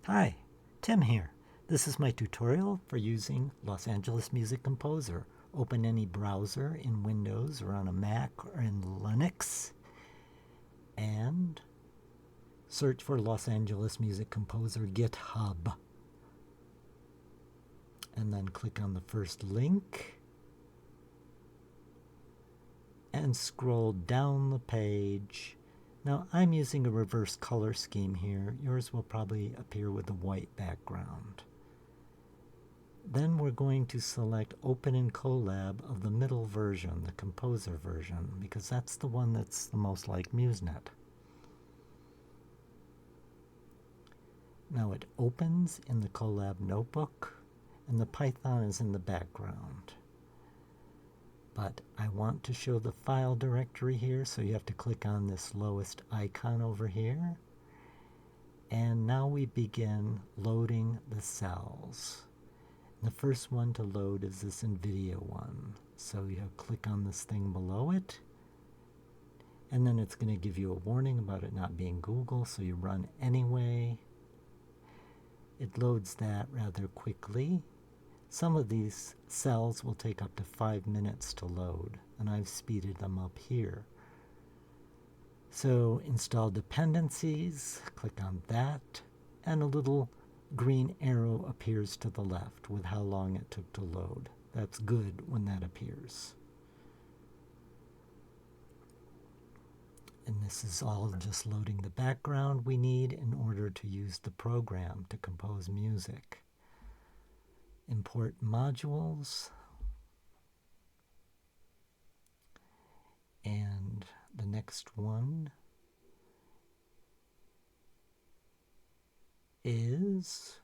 Hi, Tim here. This is my tutorial for using Los Angeles Music Composer. Open any browser in Windows or on a Mac or in Linux and search for Los Angeles Music Composer GitHub. And then click on the first link and scroll down the page. Now I'm using a reverse color scheme here. Yours will probably appear with a white background. Then we're going to select Open in Colab of the middle version, the Composer version, because that's the one that's the most like MuseNet. Now it opens in the Colab notebook, and the Python is in the background. But I want to show the file directory here, so you have to click on this lowest icon over here. And now we begin loading the cells. The first one to load is this NVIDIA one. So you click on this thing below it, and then it's going to give you a warning about it not being Google, so you run anyway. It loads that rather quickly. Some of these cells will take up to 5 minutes to load, and I've speeded them up here. So install dependencies, click on that, and a little green arrow appears to the left with how long it took to load. That's good when that appears. And this is all just loading the background we need in order to use the program to compose music. Import modules. And the next one is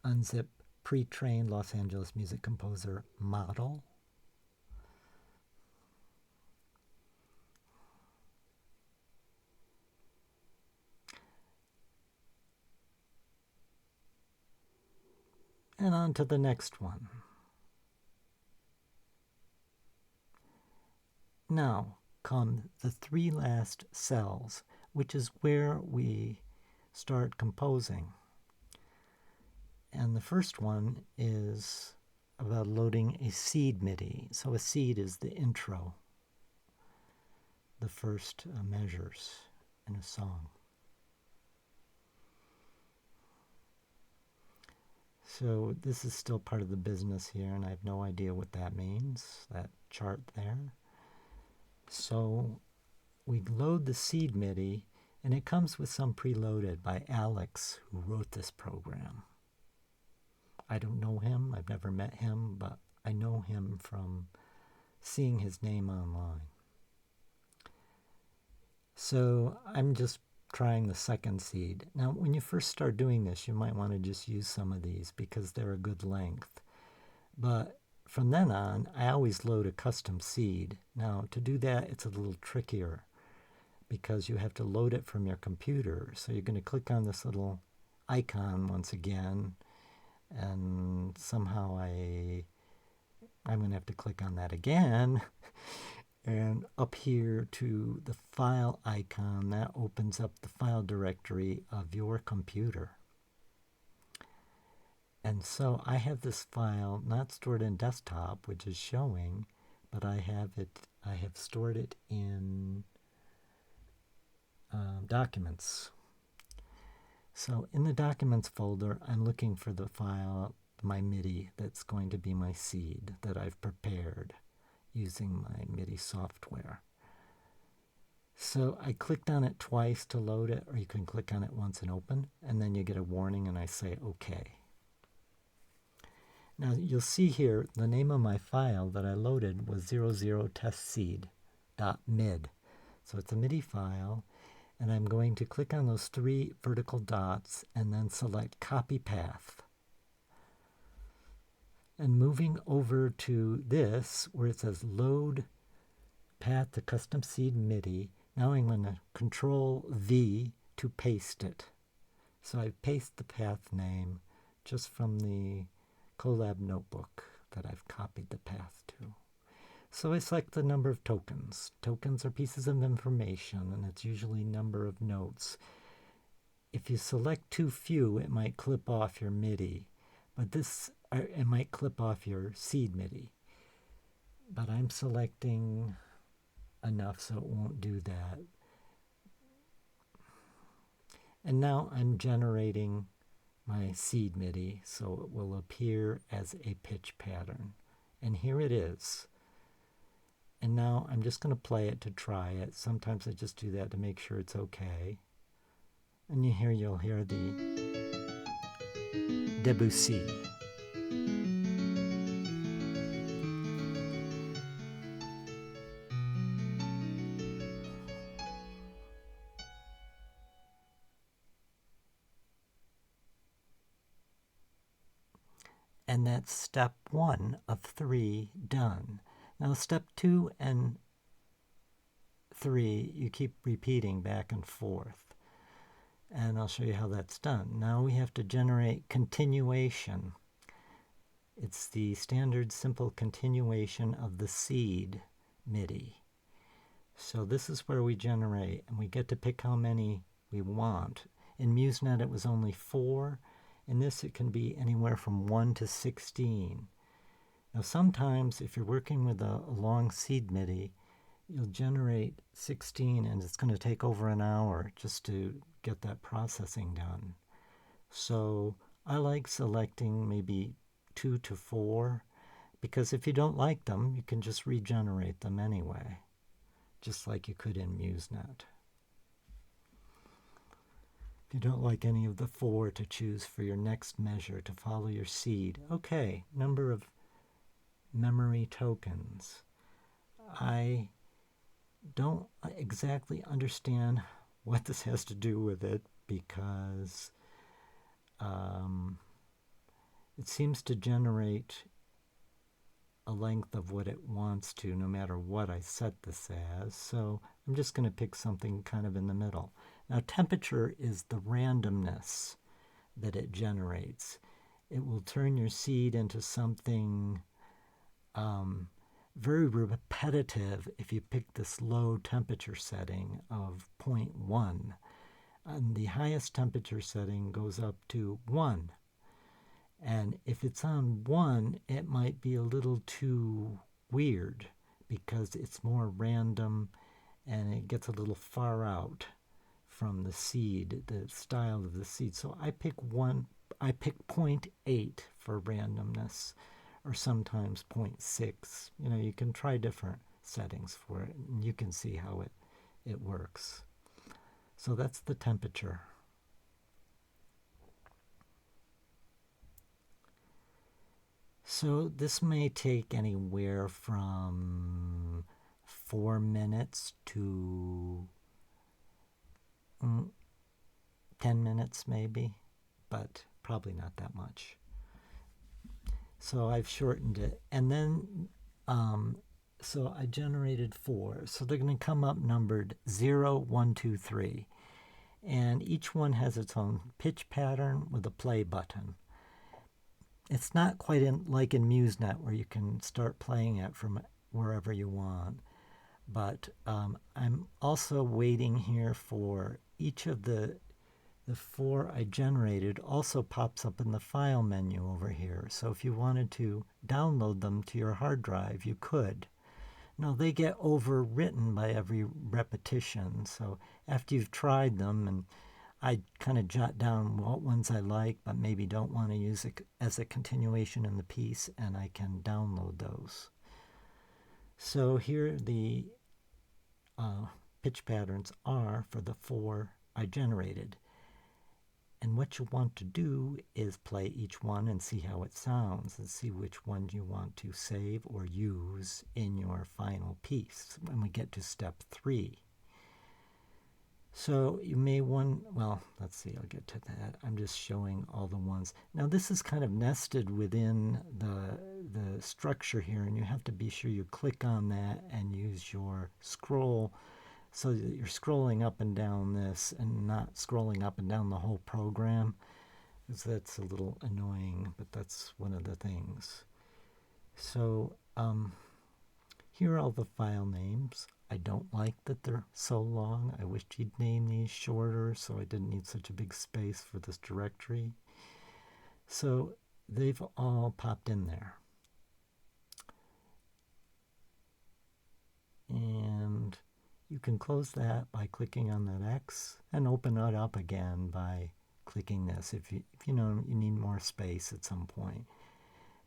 unzip pre-trained Los Angeles Music Composer model. And on to the next one. Now come the 3 last cells, which is where we start composing. And the first one is about loading a seed MIDI. So a seed is the intro, the first measures in a song. So this is still part of the business here, and I have no idea what that means, that chart there. So we load the seed MIDI, and it comes with some preloaded by Alex, who wrote this program. I don't know him, I've never met him, but I know him from seeing his name online. So I'm just trying the second seed. Now, when you first start doing this, you might want to just use some of these because they're a good length. But from then on, I always load a custom seed. Now, to do that, it's a little trickier because you have to load it from your computer. So you're going to click on this little icon once again, and somehow I'm going to have to click on that again. And up here to the file icon, that opens up the file directory of your computer. And so I have this file not stored in desktop, which is showing, but I have stored it in documents. So in the documents folder, I'm looking for the file, my MIDI, that's going to be my seed that I've prepared using my MIDI software. So I clicked on it twice to load it, or you can click on it once and open, and then you get a warning and I say OK. Now you'll see here the name of my file that I loaded was 00testseed.mid. So it's a MIDI file, and I'm going to click on those 3 vertical dots and then select copy path. And moving over to this, where it says load path to custom seed MIDI, now I'm going to Control V to paste it. So I paste the path name just from the Colab notebook that I've copied the path to. So I select the number of tokens. Tokens are pieces of information, and it's usually number of notes. if you select too few, it might clip off your MIDI, but it might clip off your seed MIDI. But I'm selecting enough so it won't do that. And now I'm generating my seed MIDI so it will appear as a pitch pattern. And here it is. And now I'm just going to play it to try it. Sometimes I just do that to make sure it's okay. And you'll hear the Debussy. And that's step 1 of 3 done. Now step 2 and 3, you keep repeating back and forth. And I'll show you how that's done. Now we have to generate continuation. It's the standard simple continuation of the seed MIDI. So this is where we generate, and we get to pick how many we want. In MuseNet it was only 4. In this it can be anywhere from 1 to 16. Now sometimes if you're working with a long seed MIDI, you'll generate 16 and it's going to take over an hour just to get that processing done. So I like selecting maybe 2 to 4, because if you don't like them, you can just regenerate them anyway, just like you could in MuseNet. If you don't like any of the 4 to choose for your next measure to follow your seed. Okay, number of memory tokens. I don't exactly understand what this has to do with it, because it seems to generate a length of what it wants to, no matter what I set this as. So I'm just going to pick something kind of in the middle. Now temperature is the randomness that it generates. It will turn your seed into something very repetitive if you pick this low temperature setting of 0.1. And the highest temperature setting goes up to 1. And if it's on 1, it might be a little too weird because it's more random and it gets a little far out from the seed, the style of the seed. So I pick 0.8 for randomness, or sometimes 0.6. You can try different settings for it, and you can see how it works. So that's the temperature. So this may take anywhere from 4 minutes to 10 minutes maybe, but probably not that much. So I've shortened it. And then, so I generated 4. So they're going to come up numbered 0, 1, 2, 3. And each one has its own pitch pattern with a play button. It's not quite like in MuseNet where you can start playing it from wherever you want. But I'm also waiting here for each of the 4 I generated also pops up in the file menu over here. So if you wanted to download them to your hard drive, you could. Now they get overwritten by every repetition. So after you've tried them, and I kind of jot down what ones I like but maybe don't want to use it as a continuation in the piece, and I can download those. So here the pitch patterns are for the 4 I generated. And what you want to do is play each one and see how it sounds, and see which one you want to save or use in your final piece when we get to step 3. So you may well, let's see, I'll get to that. I'm just showing all the ones. Now this is kind of nested within the structure here, and you have to be sure you click on that and use your scroll so that you're scrolling up and down this and not scrolling up and down the whole program, because that's a little annoying, but that's one of the things. So here are all the file names. I don't like that they're so long. I wish he'd name these shorter so I didn't need such a big space for this directory. So they've all popped in there. And you can close that by clicking on that X and open it up again by clicking this if you know you need more space at some point.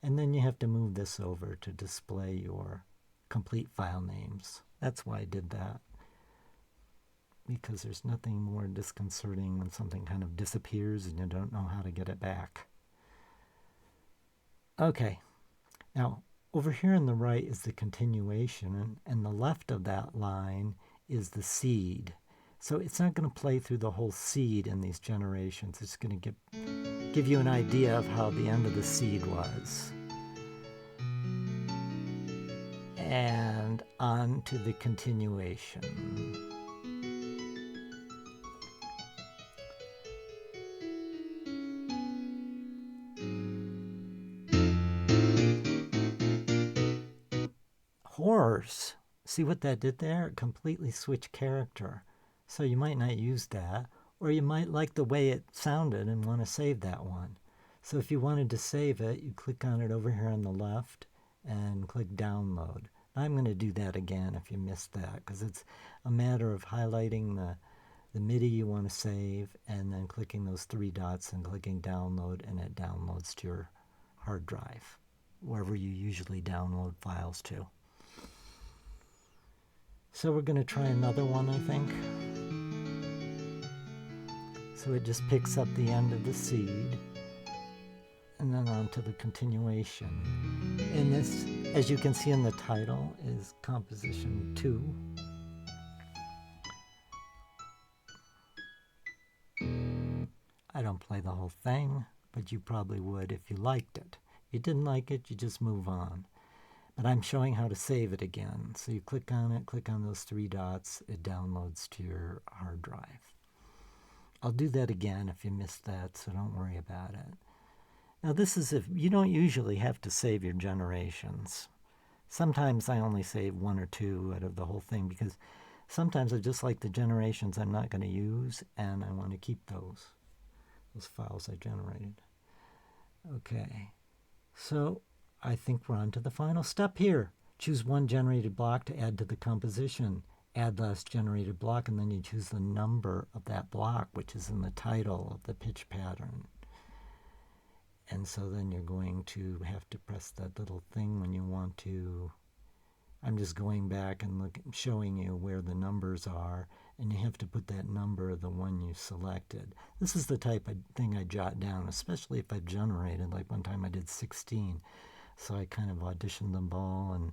And then you have to move this over to display your complete file names. That's why I did that, because there's nothing more disconcerting when something kind of disappears and you don't know how to get it back. Okay, now over here on the right is the continuation, and the left of that line is the seed. So it's not going to play through the whole seed in these generations. It's going to give you an idea of how the end of the seed was. And on to the continuation. Horrors. See what that did there? It completely switched character. So you might not use that, or you might like the way it sounded and want to save that one. So if you wanted to save it, you click on it over here on the left and click download. I'm going to do that again if you missed that, because it's a matter of highlighting the MIDI you want to save and then clicking those three dots and clicking download, and it downloads to your hard drive, wherever you usually download files to. So we're going to try another one, I think. So it just picks up the end of the seed and then on to the continuation. And this, as you can see in the title, is composition 2. I don't play the whole thing, but you probably would if you liked it. If you didn't like it, you just move on. But I'm showing how to save it again. So you click on it, click on those three dots, it downloads to your hard drive. I'll do that again if you missed that, so don't worry about it. Now this is if you don't usually have to save your generations. Sometimes I only save 1 or 2 out of the whole thing, because sometimes I just like the generations I'm not going to use, and I want to keep those files I generated. Okay, so I think we're on to the final step here. Choose one generated block to add to the composition. Add last generated block, and then you choose the number of that block, which is in the title of the pitch pattern. And so then you're going to have to press that little thing when you want to. I'm just going back and showing you where the numbers are, and you have to put that number of the one you selected. This is the type of thing I jot down, especially if I've generated. Like one time I did 16. So I kind of auditioned them all and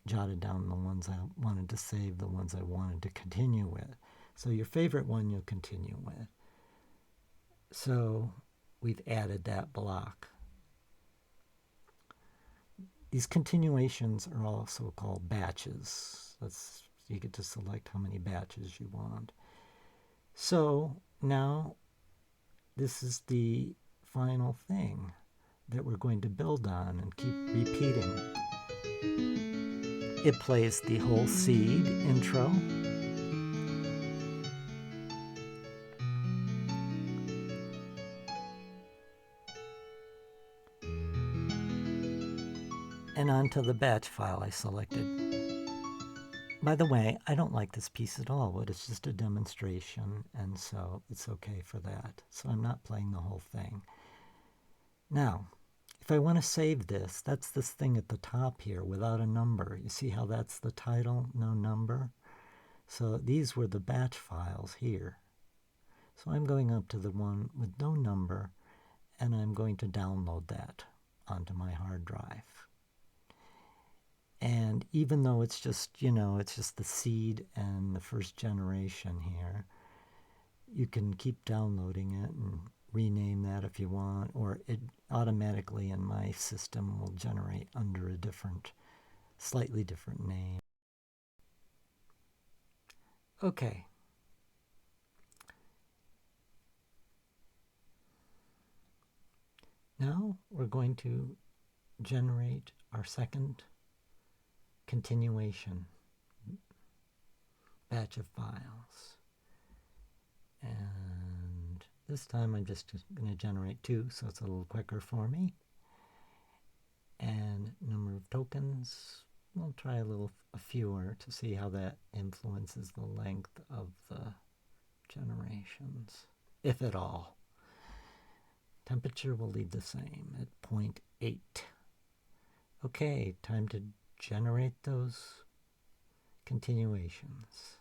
jotted down the ones I wanted to save, the ones I wanted to continue with. So your favorite one you'll continue with. So we've added that block. These continuations are also called batches. You get to select how many batches you want. So now this is the final thing that we're going to build on and keep repeating. It plays the whole seed intro. And onto the batch file I selected. By the way, I don't like this piece at all, but it's just a demonstration, and so it's okay for that. So I'm not playing the whole thing. Now, if I want to save this, that's this thing at the top here without a number. You see how that's the title, no number? So these were the batch files here. So I'm going up to the one with no number, and I'm going to download that onto my hard drive. And even though it's just, it's just the seed and the first generation here, you can keep downloading it and rename that if you want, or it automatically in my system will generate under a slightly different name. Okay. Now we're going to generate our second continuation. batch of files. And this time I'm just going to generate 2, so it's a little quicker for me. And number of tokens, we'll try a fewer to see how that influences the length of the generations, if at all. Temperature will leave the same at 0.8. Okay, time to generate those continuations.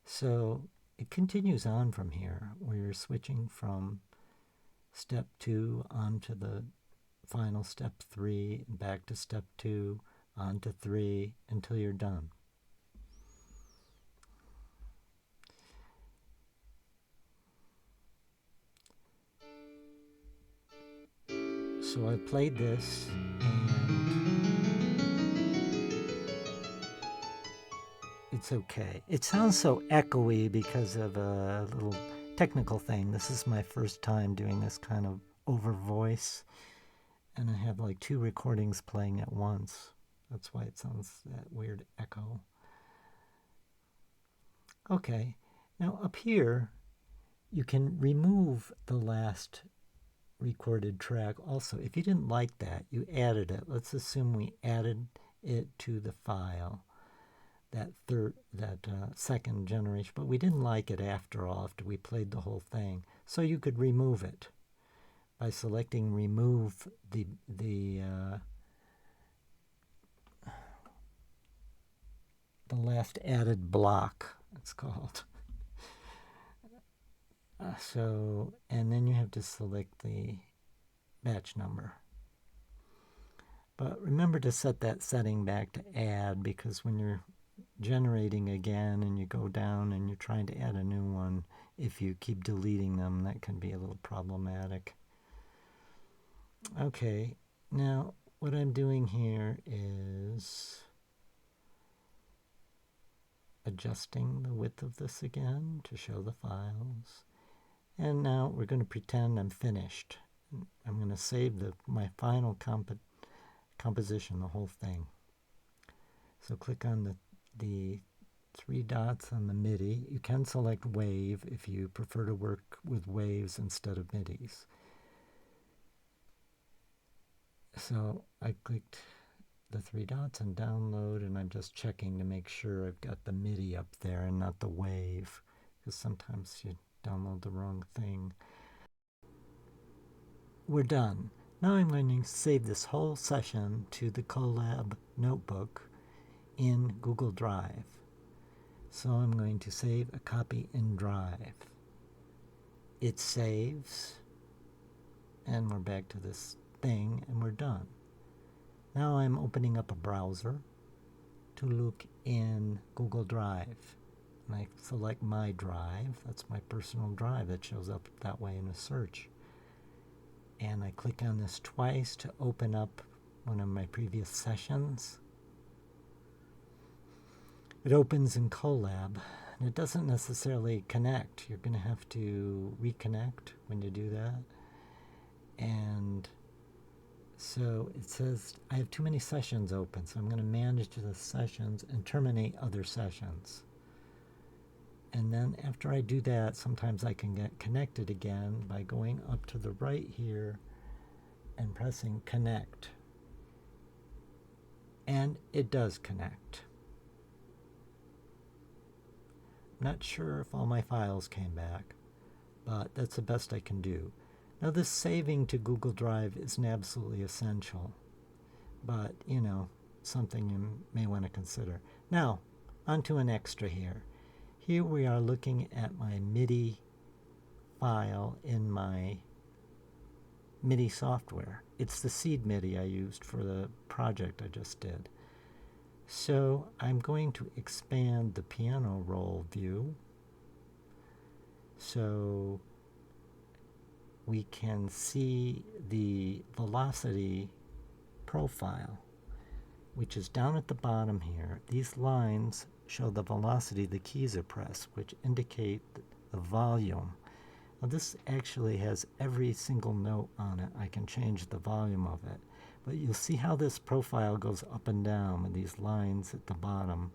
So it continues on from here, where you're switching from step 2 onto the final step 3, and back to step 2, onto 3, until you're done. So I played this, and it's okay. It sounds so echoey because of a little technical thing. This is my first time doing this kind of over voice, and I have like 2 recordings playing at once. That's why it sounds that weird echo. Okay, now up here, you can remove the last recorded track also. If you didn't like that, you added it. Let's assume we added it to the file, that second generation, but we didn't like it after all, after we played the whole thing. So you could remove it by selecting remove the last added block, it's called. And then you have to select the batch number. But remember to set that setting back to add, because when you're generating again and you go down and you're trying to add a new one, if you keep deleting them, that can be a little problematic. Okay, now what I'm doing here is adjusting the width of this again to show the files. And now we're going to pretend I'm finished. I'm going to save my final composition, the whole thing. So click on the 3 dots on the MIDI. You can select wave if you prefer to work with waves instead of MIDIs. So I clicked the 3 dots and download, and I'm just checking to make sure I've got the MIDI up there and not the wave, because sometimes you download the wrong thing. We're done. Now I'm going to save this whole session to the Colab notebook in Google Drive. So I'm going to save a copy in Drive. It saves, and we're back to this thing, and we're done. Now I'm opening up a browser to look in Google Drive. And I select my drive. That's my personal drive that shows up that way in a search. And I click on this twice to open up one of my previous sessions. It opens in Colab, and it doesn't necessarily connect. You're going to have to reconnect when you do that. And so it says I have too many sessions open, so I'm going to manage the sessions and terminate other sessions. And then after I do that, sometimes I can get connected again by going up to the right here and pressing connect. And it does connect. I'm not sure if all my files came back, but that's the best I can do. Now this saving to Google Drive isn't absolutely essential, but something you may want to consider. Now, onto an extra here. Here we are looking at my MIDI file in my MIDI software. It's the seed MIDI I used for the project I just did. So I'm going to expand the piano roll view so we can see the velocity profile, which is down at the bottom here. These lines show the velocity the keys are pressed, which indicate the volume. Now this actually has every single note on it. I can change the volume of it. But you'll see how this profile goes up and down with these lines at the bottom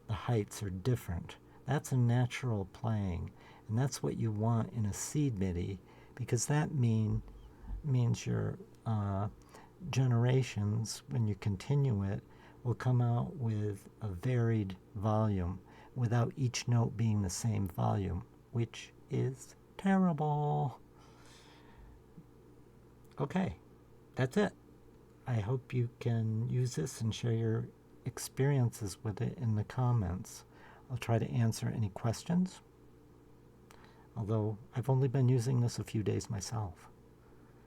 the heights are different. That's a natural playing, and that's what you want in a seed MIDI, because that means your generations, when you continue it, will come out with a varied volume without each note being the same volume, which is terrible. Okay, that's it. I hope you can use this and share your experiences with it in the comments. I'll try to answer any questions, although I've only been using this a few days myself.